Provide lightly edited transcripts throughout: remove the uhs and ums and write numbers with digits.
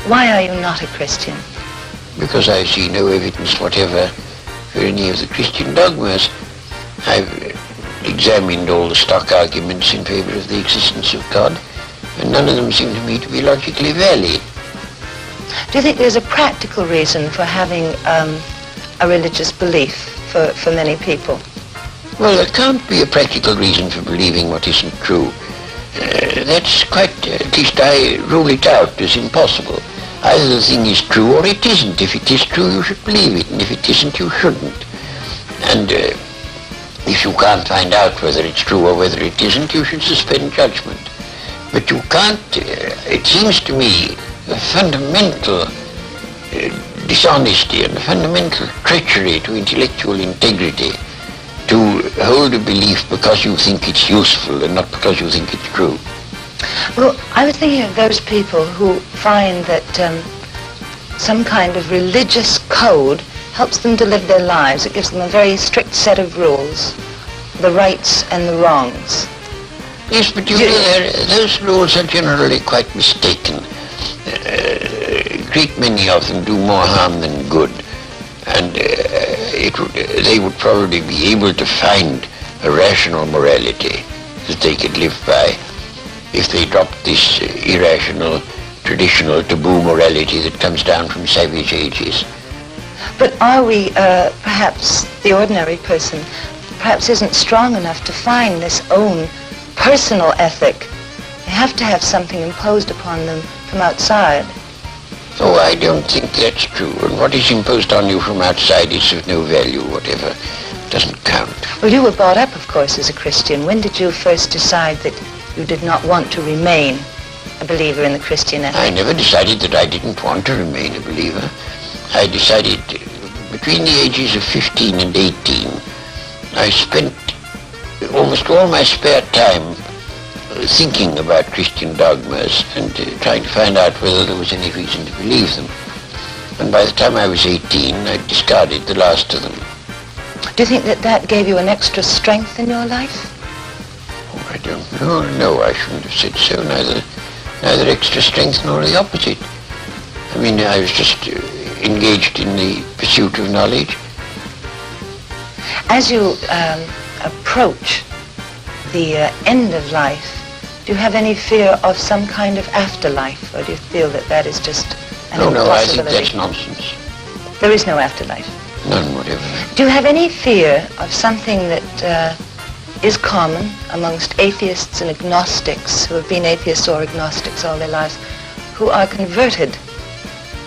Why are you not a Christian? Because I see no evidence whatever for any of the Christian dogmas. I've examined all the stock arguments in favor of the existence of God, and none of them seem to me to be logically valid. Do you think there's a practical reason for having a religious belief for many people? Well, there can't be a practical reason for believing what isn't true. That's quite, at least I rule it out as impossible. Either the thing is true or it isn't. If it is true, you should believe it, and if it isn't, you shouldn't. And if you can't find out whether it's true or whether it isn't, you should suspend judgment. But you can't, it seems to me, the fundamental dishonesty and the fundamental treachery to intellectual integrity to hold a belief because you think it's useful and not because you think it's true. Well, I was thinking of those people who find that some kind of religious code helps them to live their lives. It gives them a very strict set of rules, the rights and the wrongs. Yes, but you know, those rules are generally quite mistaken. A great many of them do more harm than good. And they would probably be able to find a rational morality that they could live by if they dropped this irrational, traditional, taboo morality that comes down from savage ages. But are we, perhaps the ordinary person, perhaps isn't strong enough to find this own personal ethic? They have to have something imposed upon them from outside. Oh, I don't think that's true. And what is imposed on you from outside is of no value whatever. It doesn't count. Well, you were brought up, of course, as a Christian. When did you first decide that you did not want to remain a believer in the Christian ethic? I never decided that I didn't want to remain a believer. I decided between the ages of 15 and 18, I spent almost all my spare time thinking about Christian dogmas and trying to find out whether there was any reason to believe them. And by the time I was 18, I discarded the last of them. Do you think that that gave you an extra strength in your life? Oh, I don't know. No, I shouldn't have said so. Neither extra strength nor the opposite. I mean, I was just engaged in the pursuit of knowledge. As you approach the end of life, do you have any fear of some kind of afterlife, or do you feel that that is just an impossibility? No, I think that's nonsense. There is no afterlife? None whatever. Do you have any fear of something that is common amongst atheists and agnostics who have been atheists or agnostics all their lives, who are converted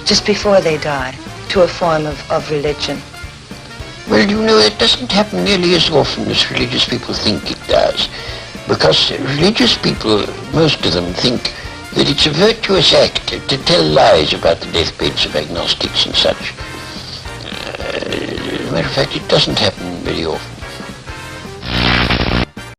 just before they die to a form of religion? Well, you know, it doesn't happen nearly as often as religious people think it does. Because religious people, most of them, think that it's a virtuous act to tell lies about the deathbeds of agnostics and such. As a matter of fact, it doesn't happen very often.